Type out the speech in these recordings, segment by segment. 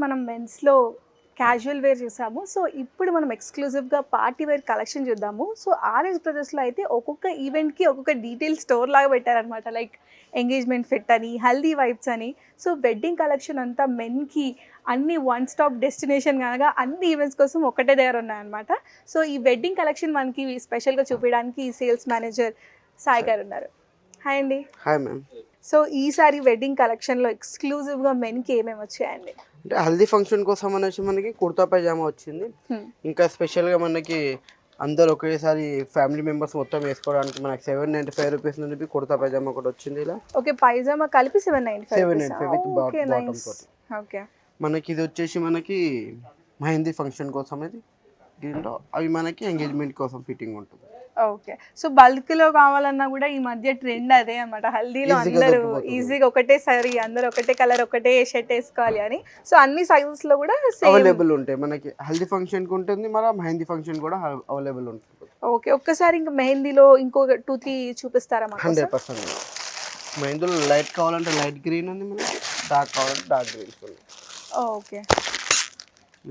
మనం మెన్స్లో casual wear చూసాము. So ఇప్పుడు మనం ఎక్స్క్లూజివ్గా పార్టీ వేర్ కలెక్షన్ చూద్దాము. సో ఆర్ఎస్ బ్రదర్స్లో అయితే ఒక్కొక్క ఈవెంట్కి ఒక్కొక్క డీటెయిల్ స్టోర్ లాగా పెట్టారనమాట. లైక్ ఎంగేజ్మెంట్ ఫిట్ అని, హల్దీ వైబ్స్ అని. సో వెడ్డింగ్ కలెక్షన్ అంతా మెన్కి అన్ని వన్ స్టాప్ డెస్టినేషన్ కనుక అన్ని ఈవెంట్స్ కోసం ఒకటే దగ్గర ఉన్నాయన్నమాట. సో ఈ వెడ్డింగ్ కలెక్షన్ మనకి స్పెషల్గా చూపించడానికి సేల్స్ మేనేజర్ సాయి గారు ఉన్నారు. హాయ్ అండి. Hi ma'am. సో ఈసారి వెడ్డింగ్ కలెక్షన్లో ఎక్స్క్లూజివ్గా మెన్కి ఏమేమి వచ్చాయండి? అంటే హల్దీ ఫంక్షన్ కోసం అనేసి మనకి కుర్తా పైజామా వచ్చింది. ఇంకా స్పెషల్గా మనకి అందరు ఒకేసారి ఫ్యామిలీ మెంబర్స్ మొత్తం వేసుకోవడానికి మనకి 795 రూపీస్ నుండి కుర్తా పైజామా కూడా వచ్చింది. ఇలా ఓకే, పైజామా కలిపి 795 విత్ బాటమ్ తోటి. ఓకే, మనకి ఇది వచ్చేసి మనకి మెహందీ ఫంక్షన్ కోసం ఇది. దీంట్లో అవి మనకి ఎంగేజ్మెంట్ కోసం ఫిట్టింగ్ ఉంటుంది. ఓకే. సో బల్క్లో కావాలన్నా కూడా ఈ మధ్య ట్రెండ్ అదే అనమాట. హల్దీలో అందరూ ఈజీగా ఒకటేసారి అందరూ ఒకటే కలర్ ఒకటే షర్ట్ వేసుకోవాలి అని. సో అన్ని సైజెస్లో కూడా అవైలబుల్ ఉంటాయి మనకి. హల్దీ ఫంక్షన్కి ఉంటుంది, మన మెహందీ ఫంక్షన్ కూడా అవైలబుల్ ఉంటుంది. ఓకే, ఒక్కసారి ఇంకా మెహందీలో ఇంకో 2-3 చూపిస్తారా? 100%. మెహందీలో లైట్ కావాలంటే లైట్ గ్రీన్ ఉంది, మనకి డార్క్ కావాలంటే డార్క్ గ్రీన్స్ ఉంది. ఓకే,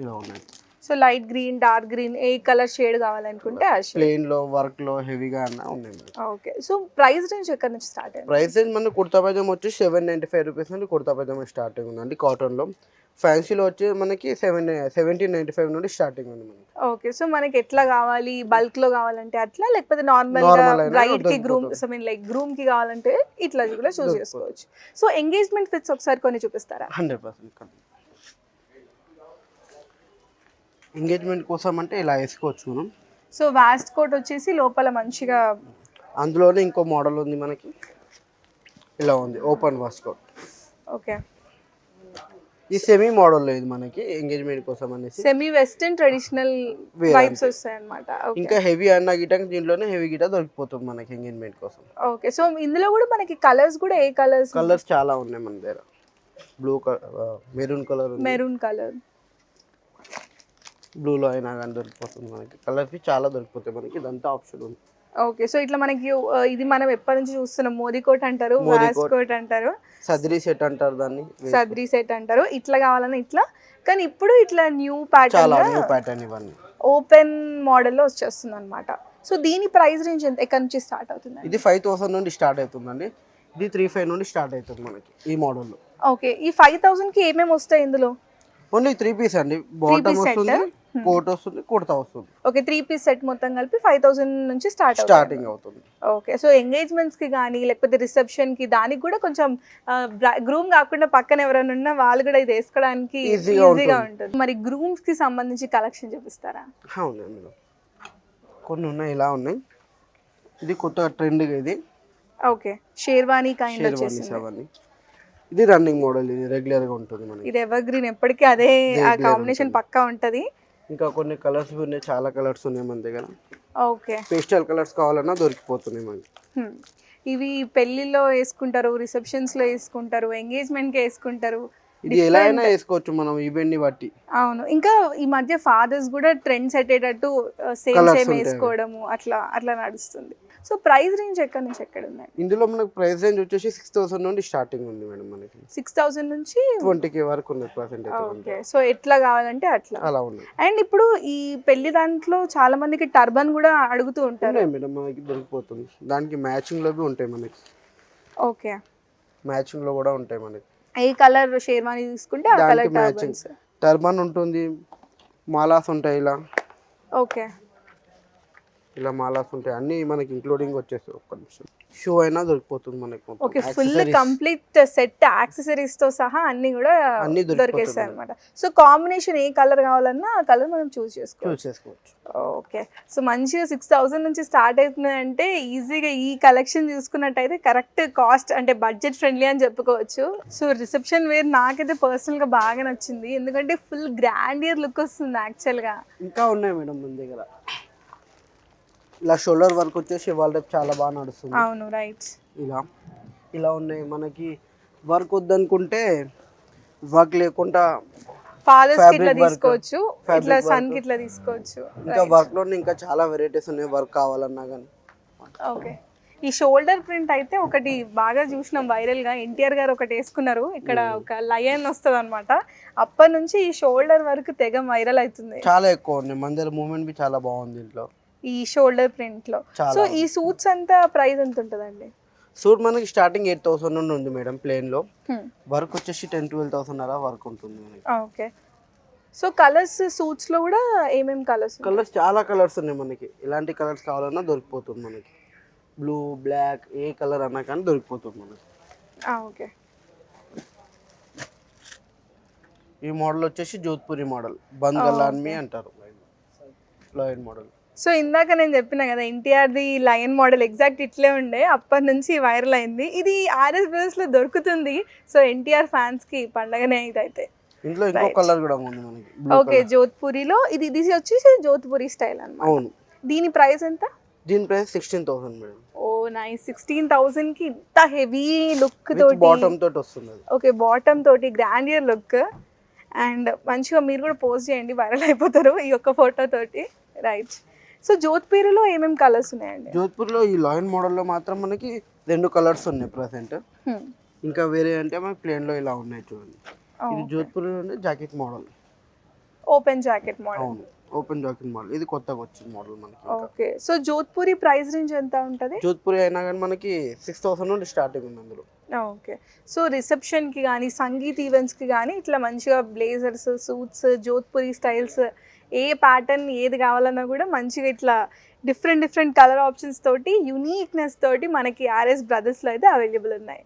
ఇలా ఉన్నాయి. So light green, dark green, ఏ కలర్ షేడ్ కావాలనుకుంటే ప్లెయిన్ లో, వర్క్ లో, హెవీగా అన్న ఉన్నాయి. ఓకే, సో ప్రైస్ రేంజ్ ఎక్కడి నుంచి స్టార్ట్ అయ్యింది? ప్రైస్ రేంజ్ మన కుర్తా పైజామా వచ్చి 795 రూపీస్ నుండి కుర్తా పైజామా స్టార్టింగ్ ఉందండి. కాటన్ లో. ఫ్యాన్సీలో వచ్చి మనకి 1795 నుండి స్టార్టింగ్ ఉంది మనకి. ఓకే, సో మనకి ఎట్లా కావాలి? బల్క్ లో కావాలంటే అట్లా, లేకపోతే నార్మల్ గా బ్రైడ్ కి గ్రూమ్ లైక్ గ్రూమ్ కి కావాలంటే ఇట్లా కూడా చూస్ చేసుకోవచ్చు. సో ఎంగేజ్మెంట్ ఫిట్స్ ఒకసారి కొన్ని చూపిస్తారా? 100%. ఎంగేజ్మెంట్ కోసం అంటే ఇలా వేసుకోవచ్చు మనం. సో వాస్ట్ కోట్ వచ్చేసి లోపల మంచిగా, అందులోనే ఇంకో మోడల్ ఉంది మనకి. ఇలా ఉంది ఓపెన్ వాస్ట్ కోట్. ఓకే, ఈ సెమీ మోడల్ లేదు మనకి ఎంగేజ్మెంట్ కోసం అనేసి. సెమీ వెస్టర్న్ ట్రెడిషనల్ వైబ్స్ వస్తాయి అన్నమాట. ఇంకా హెవీ అన్న గిట దీంట్లోనే హెవీ గిట దొరికిపోతుంది మనకి ఎంగేజ్మెంట్ కోసం. ఓకే, సో ఇందులో కూడా మనకి కలర్స్ కూడా ఏ కలర్స్ చాలా ఉన్నాయి మన దగ్గర. బ్లూ కలర్, మెరూన్ కలర్, బ్లూలో అయినా కానీ దొరికిపోతుంది మనకి. కలర్స్ చాలా దొరికిపోతాయి మనకి. ఇదంతా ఆప్షన్ ఉంది. ఓకే, సో ఇట్లా మనకి ఇది మనం ఎప్పటి నుంచి చూస్తున్నాం. మోదీ కోట్ అంటారు, వాస్ కోట్ అంటారు, సద్రీ సెట్ అంటారు దాన్ని, సద్రీ సెట్ అంటారు. ఇట్లా కావాలని ఇట్లా, కానీ ఇప్పుడు ఇట్లా న్యూ ప్యాటర్న్ ఇవన్నీ ఓపెన్ మోడల్లో వచ్చేస్తుంది అనమాట. సో దీని ప్రైస్ రేంజ్ ఎక్కడి నుంచి స్టార్ట్ అవుతుంది? ఇది 5000 నుండి స్టార్ట్ అవుతుందండి. ఇది 35 నుండి స్టార్ట్ అవుతుంది మనకి ఈ మోడల్లో. ఓకే, ఈ 5000కి ఏమేమి వస్తాయి ఇందులో? ఓన్లీ 3 పీస్ అండి. బాటమ్ వస్తుంది, కోట్ వస్తుంది, కుర్తా వస్తుంది. ఓకే, 3 పీస్ సెట్ మొత్తం కలిపి 5000 నుంచి స్టార్టింగ్ అవుతుంది. ఓకే, సో ఎంగేజ్మెంట్స్ కి కానీ లేకపోతే రిసెప్షన్ కి దానికి కూడా కొంచెం గ్రూమ్ కాకుండా పక్కన ఎవరైనా ఉన్నా వాళ్ళు కూడా ఇది వేసుకోవడానికి ఈజీగా ఉంటుంది. మరి గ్రూమ్స్ కి సంబంధించి కలెక్షన్ చూపిస్తారా? అవునండి, కొన్ని ఉన్నాయి, ఇలా ఉన్నాయి. ఇది కొత్త ట్రెండ్ ఇది. ఓకే, షేర్వానీ కైండ్ వచ్చేసింది. ఇది రన్నింగ్ మోడల్, ఇది రెగ్యులర్ గా ఉంటుంది మనకి. ఇది ఎవర్ గ్రీన్, ఎప్పటికీ అదే ఆ కాంబినేషన్ పక్కా ఉంటది. ఇంకా కొన్ని కలర్స్ ఉన్నాయి, చాలా కలర్స్ ఉన్నాయి మన దగ్గర. ఓకే, పేస్టల్ కలర్స్ కావాలన్నా దొరికిపోతున్నాయి మనకి. ఇవి పెళ్లిలో వేసుకుంటారు, రిసెప్షన్స్ లో వేసుకుంటారు, ఎంగేజ్మెంట్ కి వేసుకుంటారు. ఇది ఎలా అయినా వేసుకోవచ్చు మనం ఈవెంట్ ని బట్టి. అవును, ఇంకా ఈ మధ్య ఫాదర్స్ కూడా ట్రెండ్ సెట్ అయ్యేటట్టు సేమ్ వేసుకోవడము అట్లా అట్లా నడుస్తుంది. సో ప్రైస్ రేంజ్ ఎక్కడి నుంచి ఎక్కడ ఉన్నాయి? ఇందులో మనకు ప్రైస్ రేంజ్ వచ్చేసి 6000 నుండి స్టార్టింగ్ ఉంది మేడం మనకి. 6000 నుంచి 20K వరకు ఉంది ప్రెజెంట్ అయితే. ఓకే, సో ఎట్లా కావాలంటే అట్లా అలా ఉంది. అండ్ ఇప్పుడు ఈ పెళ్లి దాంట్లో చాలా మందికి టర్బన్ కూడా అడుగుతూ ఉంటారు మేడం, మనకి దొరికిపోతుంది. దానికి మ్యాచింగ్ లో ఉంటాయి మనకి. ఓకే, మ్యాచింగ్ లో కూడా ఉంటాయి మనకి. ఏ కలర్ షేర్వానీ తీసుకుంటే ఆ కలర్ టర్బన్ ఉంటుంది, మాలాస్ ఉంటాయి ఇలా. ఓకే, ఇలా మాలాస్ ఉంటాయి, అన్ని మనకి ఇంక్లూడింగ్ వచ్చేస్తాయి. ఒక్క నిమిషం, షూ అయినా దొరికిపోతుంది మనకి. Okay, full complete set accessories తో సహా అన్ని కూడా దొరికేస్తాయి అన్నమాట. సో కాంబినేషన్ ఏ కలర్ కావాలన్నా ఆ కలర్ మనం చూస్ చేసుకోవచ్చు. ఓకే, సో మంచిగా 6000 నుంచి స్టార్ట్ అవుతుంది అంటే ఈజీగా ఈ కలెక్షన్ చూసుకున్నట్టయితే కరెక్ట్ కాస్ట్, అంటే బడ్జెట్ ఫ్రెండ్లీ అని చెప్పుకోవచ్చు. సో రిసెప్షన్ వేర్ నాకైతే పర్సనల్ గా బాగా నచ్చింది, ఎందుకంటే ఫుల్ గ్రాండియర్ లుక్ వస్తుంది యాక్చువల్ గా. ఇంకా ఉన్నాయి మేడం మన దగ్గర. ఇలా షోల్డర్ వర్క్ వచ్చేసి వాళ్ళ రేపు చాలా బాగా నడుస్తుంది. అవును, రైట్. ఇలా ఉన్నాయి మనకి. వర్క్ వద్దనుకుంటే వర్క్ లేకుండా ఫాదర్స్ కి ఇట్లా తీసుకోవచ్చు, ఇట్లా సన్ కి ఇట్లా తీసుకోవచ్చు. ఇంకా వర్క్ లో ఇంకా చాలా వెరైటీస్ ఉన్నాయి వర్క్ కావాలన్నా కానీ. ఓకే, ఈ షోల్డర్ ప్రింట్ అయితే ఒకటి బాగా చూసినాం వైరల్గా, ఎన్టీఆర్ గారు ఒకటి వేసుకున్నారు, ఇక్కడ ఒక లయన్ వస్తుంది అనమాట. అప్పటి నుంచి ఈ షోల్డర్ వరకు తెగ వైరల్ అవుతుంది. చాలా ఎక్కువ ఉంది, మన దగ్గర మూమెంట్ బి చాలా బాగుంది దీంట్లో ఈ షోల్డర్ ప్రింట్లో. సో ఈ సూట్స్ అంతా ప్రైస్ ఎంత ఉంటుందండి? సూట్ మనకి స్టార్టింగ్ 8,000 నుండి ఉంది మేడం, ప్లేన్లో. వర్క్ వచ్చేసి 10-12,000 అలా వర్క్ ఉంటుంది మనకి. ఓకే. సో కలర్స్ సూట్స్లో కూడా ఏమేమి కలర్స్? కలర్స్ చాలా కలర్స్ ఉన్నాయి మనకి, ఎలాంటి కలర్స్ కావాలన్నా దొరికిపోతుంది మనకి. బ్లూ, బ్లాక్, ఏ కలర్ అన్నా కానీ దొరికిపోతుంది మనకి. ఓకే. ఈ మోడల్ వచ్చేసి జోధ్పూరి మోడల్, బందలాన్మి అంటారు, లయన్ మోడల్. సో ఇందాక నేను చెప్పిన కదా ఎన్టీఆర్ది లయన్ మోడల్ ఎగ్జాక్ట్ ఇట్లే ఉండే, అప్పటి నుంచి వైరల్ అయింది. ఇది ఆర్ఎస్ బ్రదర్స్లో దొరుకుతుంది. సో ఎన్టీఆర్ ఫ్యాన్స్కి పండగనే ఇదైతే. ఇంట్లో ఇంకో కలర్ కూడా ఉంది మనకి. ఓకే, జోధ్పూరిలో ఇది వచ్చేసి జోధ్పూరి స్టైల్ అన్నమాట. అవును. దీని ప్రైస్ ఎంత? దీని ప్రైస్ 16,000 మేడం. ఓ నైస్. 16,000కి ఇంత హెవీ లుక్ తోటి, బాటమ్ తోటి వస్తుంది. ఓకే, బాటమ్ తోటి గ్రాండియర్ లుక్. అండ్ మంచిగా మీరు కూడా పోస్ట్ చేయండి, వైరల్ అయిపోతారు ఈ ఒక్క ఫోటో తోటి. రైట్. సో జోధ్పూరిలో ఏమేమి కలర్స్ ఉన్నాయండి? జోధ్పూర్లో ఈ లయన్ మోడల్లో మాత్రం మనకి 2 కలర్స్ ఉన్నాయి ప్రెసెంట్. ఇంకా వేరే అంటే మనకి ప్లేన్లో ఇలా ఉన్నాయి చూడండి. ఇది జోధ్పూర్లో ఉండే jacket model, open jacket model. అవును, ఓపెన్ జాకెట్ మోడల్. ఇది కొత్తగా వచ్చిన మోడల్ మనకి. Okay. So Jodhpuri price range ఎంత ఉంటుంది? జోధ్పూరి అయినా కానీ మనకి 6,000 నుండి స్టార్టింగ్ ఉంది అందులో. ఓకే. సో రిసెప్షన్కి కానీ సంగీత్ ఈవెంట్స్కి కానీ ఇట్లా మంచిగా బ్లేజర్స్, సూట్స్, జోధ్పూరి స్టైల్స్, ఏ ప్యాటర్న్ ఏది కావాలన్నా కూడా మంచిగా ఇట్లా డిఫరెంట్ కలర్ ఆప్షన్స్ తోటి, యూనిక్నెస్ తోటి మనకి ఆర్ఎస్ బ్రదర్స్లో అయితే అవైలబుల్ ఉన్నాయి.